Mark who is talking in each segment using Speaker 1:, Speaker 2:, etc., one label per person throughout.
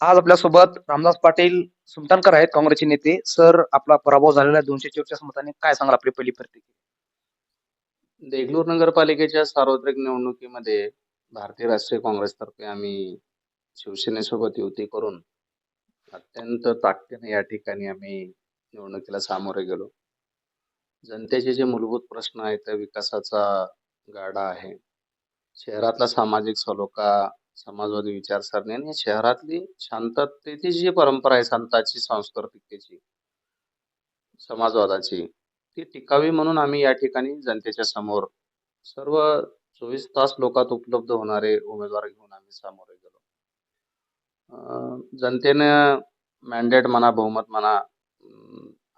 Speaker 1: आज आपल्यासोबत रामदास पाटील सुलतानकर आहेत, काँग्रेसचे नेते. सर, आपला पराभव झालेला आहे 244 मतांनी. काय सांगाल आपली पहिली प्रतिक्रिया?
Speaker 2: देगलूर नगरपालिकेच्या सार्वत्रिक निवडणुकीमध्ये भारतीय राष्ट्रीय काँग्रेसतर्फे आम्ही शिवसेनेसोबत युती करून अत्यंत ताकदीने या ठिकाणी आम्ही निवडणुकीला सामोरे गेलो. जनतेचे जे मूलभूत प्रश्न आहेत त्या विकासाचा गाडा आहे. शहरातला सामाजिक सलोखा, समाजवादी विचारसरणी आणि शहरातली शांततेची जी परंपरा आहे संतांची, सांस्कृतिकतेची, समाजवादाची, ती टिकावी म्हणून आम्ही या ठिकाणी जनतेच्या समोर सर्व 24 तास लोकात उपलब्ध होणारे उमेदवार घेऊन आम्ही सामोरे गेलो. जनतेनं मॅन्डेट म्हणा, बहुमत म्हणा,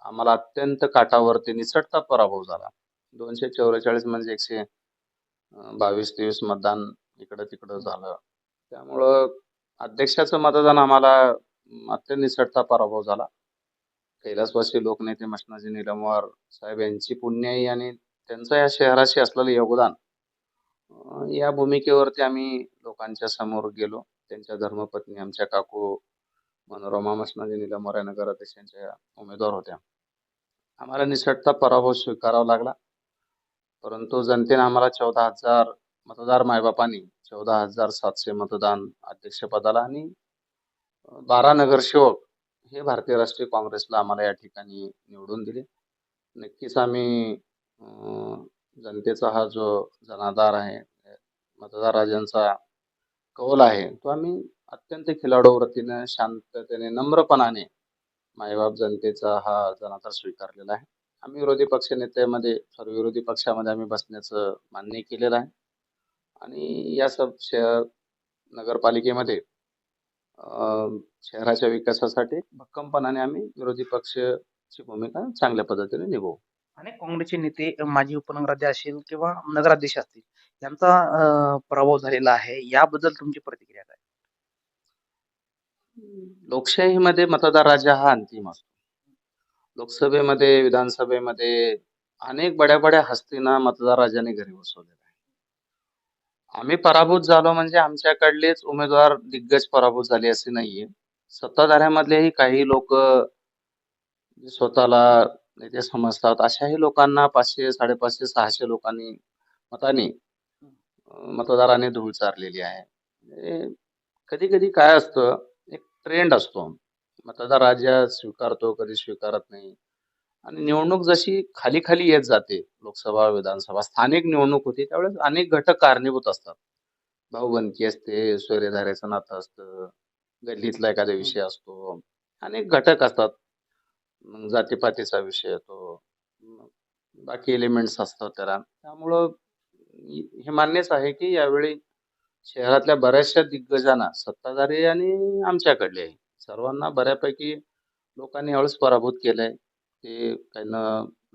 Speaker 2: आम्हाला अत्यंत काटावरती निसटता पराभव झाला. 244 म्हणजे 122-23 मतदान इकडं तिकडं झालं. त्यामुळं अध्यक्षाचं मतदान आम्हाला अत्यंत निसटता पराभव झाला. कैलासवासी लोकनेते मष्णाजी निलमवार साहेब यांची पुण्याई आणि त्यांचं या शहराशी असलेलं योगदान, या भूमिकेवरती आम्ही लोकांच्या समोर गेलो. त्यांच्या धर्मपत्नी आमच्या काकू मनोरमा मष्णाजी निलमवार या नगराध्यक्षांच्या उमेदवार होत्या. आम्हाला निसटता पराभव स्वीकारावा लागला, परंतु जनतेने आम्हाला 14,000 मतदार मायबापांनी 14,700 मतदान अध्यक्षपदाला आणि 12 नगरसेवक हे भारतीय राष्ट्रीय काँग्रेसला आम्हाला या ठिकाणी निवडून दिले. नक्कीच आम्ही जनतेचा हा जो जनाधार आहे, मतदार राजांचा कौल आहे, तो आम्ही अत्यंत खिलाडू वृत्तीने, शांततेने, नम्रपणाने मायबाप जनतेचा हा जनाधार स्वीकारलेला आहे. आम्ही विरोधी पक्ष नेत्यामध्ये, सर्व विरोधी पक्षामध्ये आम्ही बसण्याचं मान्य केलेलं आहे आणि या सब नगरपालिकेमध्ये शहराच्या विकासासाठी भक्कमपणाने आम्ही विरोधी पक्षाची भूमिका चांगल्या पद्धतीने निभवू.
Speaker 1: अनेक काँग्रेसचे नेते, माजी उपनगराध्यक्ष असतील किंवा नगराध्यक्ष असतील, यांचा पराभव झालेला आहे. याबद्दल तुमची प्रतिक्रिया काय?
Speaker 2: लोकशाहीमध्ये मतदार राजा हा अंतिम असतो. लोकसभेमध्ये, विधानसभेमध्ये अनेक बड्या बड्या हस्तींना मतदार राजाने घरी बसवलेलं आहे. आम्ही पराभूत झालो म्हणजे आमच्याकडलेच उमेदवार दिग्गज पराभूत झाले असे नाहीये. सत्ताधाऱ्यामधलेही काही लोक स्वतःला नेते समजतात, अशाही लोकांना 500, 550, 600 लोकांनी मतांनी मतदाराने धूळ चारलेली आहे. कधी कधी काय असतं, एक ट्रेंड असतो. मतदार राजा स्वीकारतो, कधी स्वीकारत नाही. आणि निवडणूक जशी खाली खाली येत जाते, लोकसभा, विधानसभा, स्थानिक निवडणूक होती, त्यावेळेस अनेक घटक कारणीभूत असतात. भाऊबंदकी असते, स्वैरधाऱ्याचं नातं असतं, गल्लीतला एखादा विषय असतो, अनेक घटक असतात. मग जातीपातीचा विषय येतो, मग बाकी एलिमेंट्स असतात त्याला. त्यामुळं हे मान्यच आहे की यावेळी शहरातल्या बऱ्याचशा दिग्गजांना, सत्ताधारी आणि आमच्याकडले सर्वांना बऱ्यापैकी लोकांनी यावेळेस पराभूत केलंय. ते काही न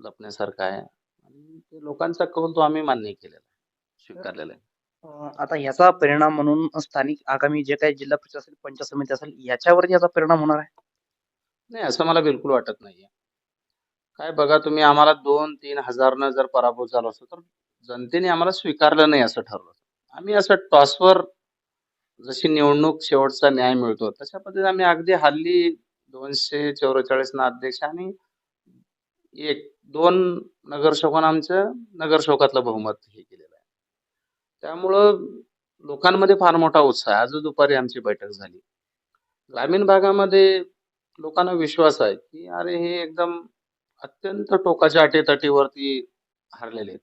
Speaker 2: लपण्यासारखं आहे आणि ते लोकांचा कौल तो आम्ही मान्य केलेला आहे, स्वीकारलेला आहे.
Speaker 1: आता याचा परिणाम म्हणून स्थानिक आगामी जे काही जिल्हा परिषद असेल, पंचायत समिती असेल, याच्यावर याचा परिणाम होणार आहे?
Speaker 2: नाही, असं मला बिलकुल वाटत नाहीये. काय बघा तुम्ही, आम्हाला 2-3 हजारनं जर पराभव झाला असतो तर जनतेने आम्हाला स्वीकारलं नाही असं ठरलं. आम्ही असं टॉसवर, जशी निवडणूक शेवटचा न्याय मिळतो तशा पद्धतीने आम्ही अगदी हल्ली 244 ना अध्यक्ष आणि 1-2 नगरसेवकांना आमच्या नगरसेवकातलं बहुमत हे केलेलं आहे. त्यामुळं लोकांमध्ये फार मोठा उत्साह आहे. आज दुपारी आमची बैठक झाली. ग्रामीण भागामध्ये लोकांना विश्वास आहे की अरे हे एकदम अत्यंत टोकाच्या अटीतटीवरती हरलेले आहेत.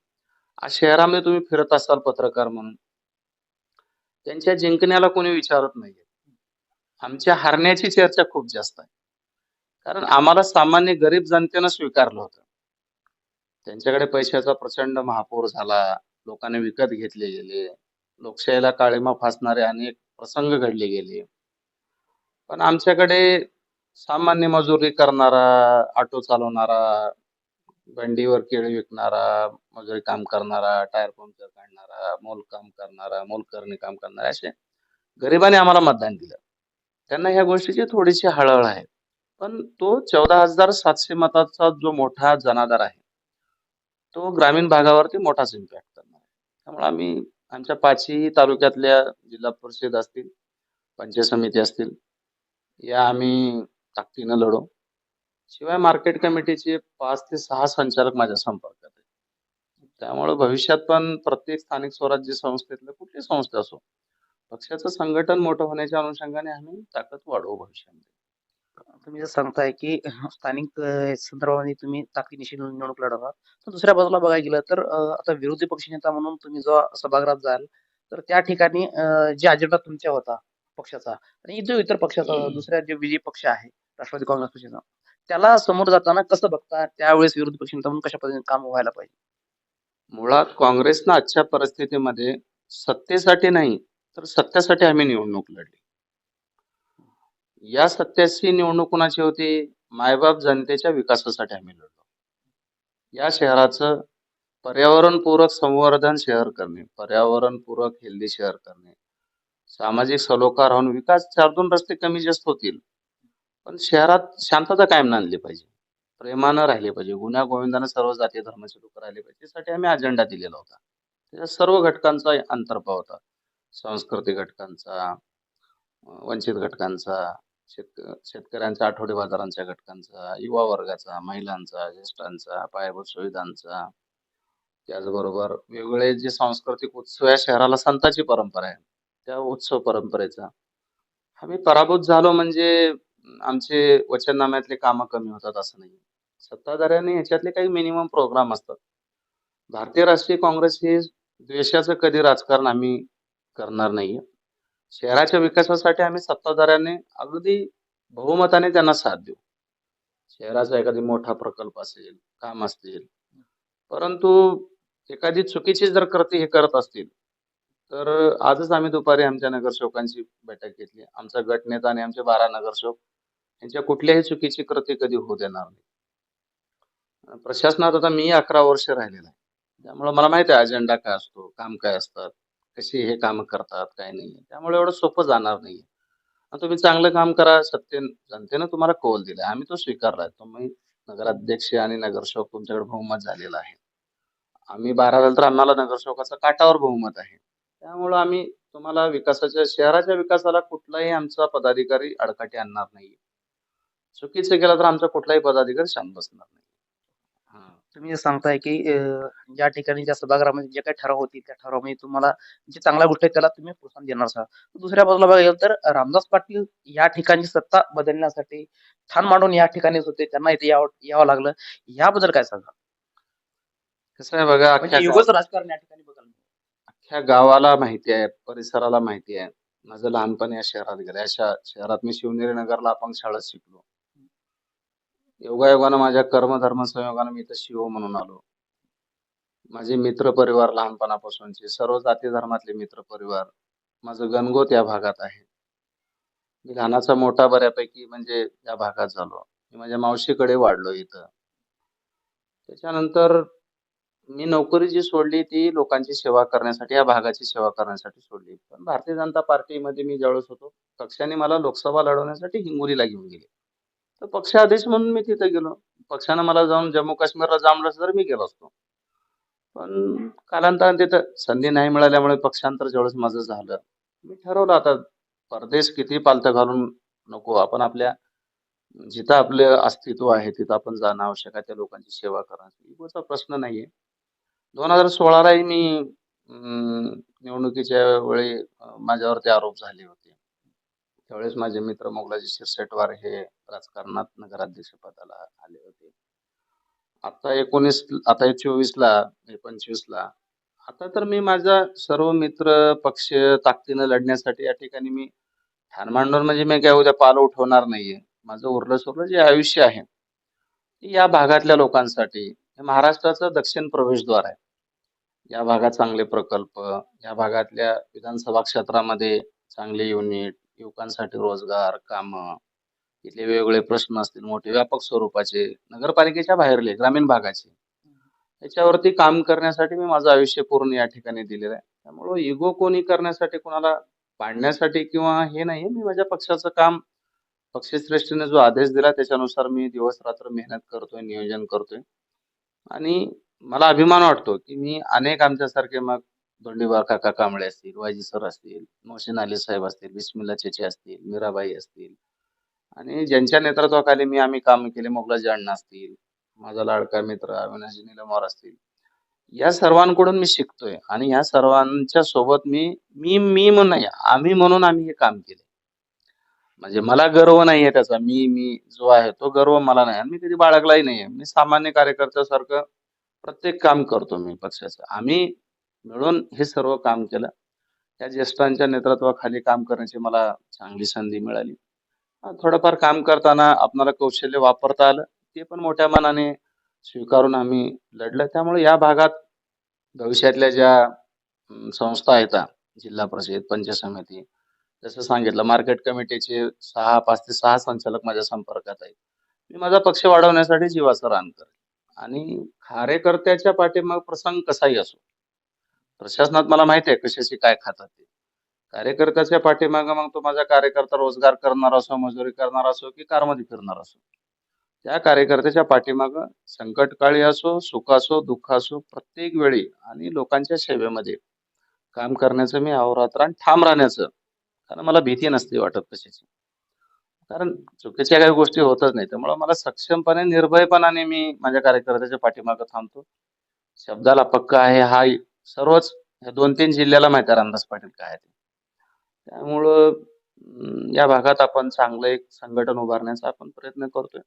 Speaker 2: आज शहरामध्ये तुम्ही फिरत असाल पत्रकार म्हणून, त्यांच्या जिंकण्याला कोणी विचारत नाहीये. आमच्या हरण्याची चर्चा खूप जास्त आहे. कारण आम्हाला सामान्य गरीब जनतेनं स्वीकारलं होतं. त्यांच्याकडे पैशाचा प्रचंड महापूर झाला, लोकांनी विकत घेतले गेले, लोकशाहीला काळिमा फासणारे अनेक प्रसंग घडले गेले. पण आमच्याकडे सामान्य मजुरी करणारा, ऑटो चालवणारा, बंडीवर केळी विकणारा, मजुरी काम करणारा, टायर पंक्चर काढणारा, मोलकाम करणारा, मोलकरणी काम करणारा, असे गरिबांनी आम्हाला मतदान दिलं. त्यांना ह्या गोष्टीची थोडीशी हळहळ आहे. पण तो 14,700 मताचा जो मोठा जनाधार आहे, तो ग्रामीण भागावरती मोठाच इम्पॅक्ट करणार आहे. त्यामुळे आम्ही आमच्या 5ही तालुक्यातल्या जिल्हा परिषद असतील, पंचायत समिती असतील, या आम्ही ताकदीनं लढू. शिवाय मार्केट कमिटीचे 5 ते 6 संचालक माझ्या संपर्कात आहेत. त्यामुळे भविष्यात पण प्रत्येक स्थानिक स्वराज्य संस्थेतलं कुठलीही संस्था असो, पक्षाचं संघटन मोठं होण्याच्या अनुषंगाने आम्ही ताकद वाढवू भविष्यामध्ये.
Speaker 1: तुम्ही जर सांगताय की स्थानिक संदर्भामध्ये तुम्ही ताकदीनिशी निवडणूक लढवणार. तर दुसऱ्या बाजूला बघायला गेलं तर आता विरोधी पक्षनेता म्हणून तुम्ही जेव्हा सभागृहात जाल, तर त्या ठिकाणी जे अजेंडा तुमच्या होता पक्षाचा आणि जो इतर पक्षाचा दुसऱ्या जे विरोधी पक्ष आहे, राष्ट्रवादी काँग्रेस पक्षाचा, त्याला समोर जाताना कसं बघता? त्यावेळेस विरोधी पक्षनेता म्हणून कशा पद्धतीने काम व्हायला पाहिजे?
Speaker 2: मुळात काँग्रेसनं आजच्या परिस्थितीमध्ये सत्तेसाठी नाही, तर सत्यासाठी आम्ही निवडणूक लढली. या सत्याची निवडणूक कोणाची होती? मायबाप जनतेच्या विकासासाठी आम्ही लढलो. या शहराचं पर्यावरणपूरक संवर्धन शहर करणे, पर्यावरणपूरक हेल्दी शहर करणे, सामाजिक सलोखा राहून विकास 4-2 रस्ते कमी जास्त होतील, पण शहरात शांतता कायम आणली पाहिजे. प्रेमानं राहिले पाहिजे. गुण्यागोविंदानं सर्व जाती धर्माचे लोक राहिले पाहिजे. त्यासाठी आम्ही अजेंडा दिलेला होता. त्याच्या सर्व घटकांचा अंतर्भाव होता. सांस्कृतिक घटकांचा, वंचित घटकांचा, शेतकऱ्यांच्या आठवडे बाजारांच्या घटकांचा, युवा वर्गाचा, महिलांचा, ज्येष्ठांचा, पायाभूत सुविधांचा, त्याचबरोबर वेगवेगळे जे सांस्कृतिक उत्सव या शहराला संतांची परंपरा आहे, त्या उत्सव परंपरेचा. आम्ही पराभूत झालो म्हणजे आमचे वचननाम्यातले कामं कमी होतात असं नाही. सत्ताधाऱ्यांनी ह्याच्यातले काही मिनिमम प्रोग्राम असतात. भारतीय राष्ट्रीय काँग्रेस हे द्वेषाचं कधी राजकारण आम्ही करणार नाहीये. शहराच्या विकासासाठी आम्ही सत्ताधाऱ्यांनी अगदी बहुमताने त्यांना साथ देऊ. शहराचा एखादी मोठा प्रकल्प असेल, काम असतील, परंतु एखादी चुकीची जर कृती हे करत असतील, तर आजच आम्ही दुपारी आमच्या नगरसेवकांची बैठक घेतली. आमचा गटनेता आणि आमचे 12 नगरसेवक यांच्या कुठल्याही चुकीची कृती कधी होऊ देणार नाही. प्रशासनात आता मी 11 वर्ष राहिलेलो आहे. त्यामुळे मला माहिती आहे अजेंडा काय असतो, काम काय असतात, कशी हे काम करतात, काय नाही. त्यामुळे एवढं सोपं जाणार नाहीये. तुम्ही चांगलं काम करा, जनतेनं तुम्हाला कौल दिलाय. आम्ही तो स्वीकारलाय. तुम्ही नगराध्यक्ष आणि नगरसेवक तुमच्याकडे बहुमत झालेलं आहे. आम्ही 12 झालो तर आम्हाला नगरसेवकाचं काठावर बहुमत आहे. त्यामुळं आम्ही तुम्हाला शहराच्या विकासाला कुठलाही आमचा पदाधिकारी अडकाठी आणणार नाही. चुकीचं केलं तर आमचा कुठलाही पदाधिकारी शांत बसणार नाही. हां.
Speaker 1: तुम्ही जे सांगताय की ज्या ठिकाणी ज्या सभागृहामध्ये जे काही ठराव होतील, त्या ठरावामध्ये तुम्हाला जी चांगल्या गोष्ट आहे त्याला तुम्ही प्रोत्साहन देणार आहात. दुसऱ्या बाजूला बघायला गेलं तर रामदास पाटील या ठिकाणी सत्ता बदलण्यासाठी ठाण मांडून या ठिकाणीच होते. त्यांना इथे यावं लागलं. याबद्दल काय सांगाल?
Speaker 2: कसं आहे बघा,
Speaker 1: म्हणजे युगच राजकारण या ठिकाणी बदललं.
Speaker 2: अख्ख्या गावाला माहिती आहे, परिसराला माहिती आहे. माझं लहानपण या शहरात गेलं. अशा शहरात मी शिवनेरी नगरला अपंग शाळेत शिकलो. योगायोगानं माझ्या कर्मधर्म संयोगानं मी इथं शिव म्हणून आलो. माझे मित्र परिवार लहानपणापासूनचे सर्व जाती धर्मातले मित्र परिवार, माझं गणगोत या भागात आहे. मी लहानाचा मोठा बऱ्यापैकी म्हणजे या भागात झालो. मी माझ्या मावशीकडे वाढलो इथं. त्याच्यानंतर मी नोकरी जी सोडली ती लोकांची सेवा करण्यासाठी, या भागाची सेवा करण्यासाठी सोडली. पण भारतीय जनता पार्टीमध्ये मी ज्यावेळेस होतो, पक्षाने मला लोकसभा लढवण्यासाठी हिंगोलीला घेऊन गेले. तर पक्षाधीश म्हणून मी तिथे गेलो. पक्षानं मला जाऊन जम्मू काश्मीरला जांभलं असतं तर मी गेलो असतो. पण कालांतराने तिथं संधी नाही मिळाल्यामुळे पक्षांतर ज्यावेळेस माझं झालं, मी ठरवलं आता परदेश किती पालथं घालून नको. आपण आपल्या जिथं आपलं अस्तित्व आहे तिथं आपण जाणं आवश्यक आहे. त्या लोकांची सेवा करणं इगोचा प्रश्न नाहीये. 2016लाही मी निवडणुकीच्या वेळी माझ्यावरती आरोप झाले होते. त्यावेळेस माझे मित्र मोगलाजी शिरसेटवार हे राजकारणात नगराध्यक्ष पदाला आले होते. आता 24ला, 25ला आता तर मी माझा सर्व मित्र पक्ष ताकदीनं लढण्यासाठी या ठिकाणी मी ठाण मांडून म्हणजे मी काय उद्या पाल उठवणार नाहीये. माझं उरलं सुरलं जे आयुष्य आहे, ते या भागातल्या लोकांसाठी. हे महाराष्ट्राचं दक्षिण प्रवेशद्वार आहे. या भागात चांगले प्रकल्प, या भागातल्या विधानसभा क्षेत्रामध्ये चांगले युनिट, युवकांसाठी रोजगार, कामं, इथले वेगवेगळे प्रश्न असतील मोठे व्यापक स्वरूपाचे, नगरपालिकेच्या बाहेरले, ग्रामीण भागाचे. त्याच्यावरती काम करण्यासाठी मी माझं आयुष्य पूर्ण या ठिकाणी दिलेलं आहे. त्यामुळं इगो कोणी करण्यासाठी, कोणाला पाडण्यासाठी किंवा हे नाही. मी माझ्या पक्षाचं काम, पक्षश्रेष्ठीने जो आदेश दिला त्याच्यानुसार मी दिवस-रात्र मेहनत करतोय, नियोजन करतोय. आणि मला अभिमान वाटतो, की मी अनेक आमच्यासारखे मग धोंडीबा काका कांबळे असतील, वायजी सर असतील, मोहसिन अली साहेब असतील, बिस्मिल्ला चेचे असतील, मीराबाई असतील, आणि ज्यांच्या नेतृत्वाखाली आम्ही काम केले, मोगलाजी अण्णा असतील, माझा लाडका मित्र अविनाशजी निलमवार असतील, या सर्वांकडून मी शिकतोय आणि या सर्वांच्या सोबत मी म्हणून नाही, आम्ही हे काम केले. म्हणजे मला गर्व नाहीये त्याचा. मी जो आहे तो गर्व मला नाही आणि मी कधी बाळगलाही नाहीये. मी सामान्य कार्यकर्त्यासारखं प्रत्येक काम करतो मी पक्षाचं. आम्ही मिळून हे सर्व काम केलं. त्या ज्येष्ठांच्या नेतृत्वाखाली काम करण्याची मला चांगली संधी मिळाली. थोडंफार काम करताना आपणाला कौशल्य वापरता आलं. ते पण मोठ्या मनाने स्वीकारून आम्ही लढलं. त्यामुळे या भागात भविष्यातल्या ज्या संस्था आहेत, जिल्हा परिषद, पंचायत समिती, जसं सांगितलं मार्केट कमिटीचे 5 ते 6 संचालक माझ्या संपर्कात आहेत. मी माझा पक्ष वाढवण्यासाठी जीवाचं रान करेन आणि कार्यकर्त्याच्या पाठीमागे प्रसंग कसाही असो. प्रशासनात मला माहिती आहे कशाची काय खातात ते. कार्यकर्त्याच्या पाठीमागे मग तो माझा कार्यकर्ता रोजगार करणारा असो, मजुरी करणारा असो की कारमध्ये फिरणारा असो. त्या कार्यकर्त्याच्या पाठीमागे संकटकाळी असो, सुख असो, दुःख असो, प्रत्येक वेळी आणि लोकांच्या सेवेमध्ये काम करण्याचं मी अहोरात्र आणि ठाम राहण्याचं. कारण मला भीती नसते वाटत कशाची. कारण चुकीच्या काही गोष्टी होतच नाही. त्यामुळे मला सक्षमपणे, निर्भयपणाने मी माझ्या कार्यकर्त्याच्या पाठीमागे थांबतो. शब्दाला पक्का आहे हा सर्वच या 2-3 जिल्ह्याला माहिती आहे रामदास पाटील काय आहे ते. त्यामुळं या भागात आपण चांगलं एक संघटन उभारण्याचा आपण प्रयत्न करतोय.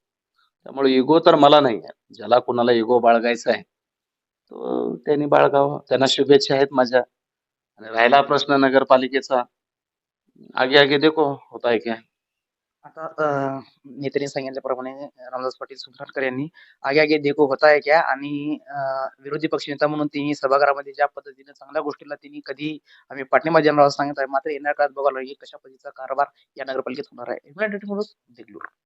Speaker 2: त्यामुळे इगो तर मला नाही आहे. ज्याला कुणाला इगो बाळगायचा आहे, तो त्यांनी बाळगावं. त्यांना शुभेच्छा आहेत माझ्या. आणि राहिला प्रश्न नगरपालिकेचा, आगे आगे देखो होता है क्या.
Speaker 1: आता नेत्यांनी सांगितल्याप्रमाणे रामदास पाटील सुधारकर यांनी आगे आगे देखो होता है क्या आणि विरोधी पक्षनेता म्हणून त्यांनी सभागृहामध्ये ज्या पद्धतीने चांगल्या गोष्टीला त्यांनी कधी आम्ही पाठिंबा देणार आहोत सांगत आहे. मात्र येणाऱ्या काळात बघायला लागेल कशा पद्धतीचा कारभार या नगरपालिकेत होणार आहे. देगलूर.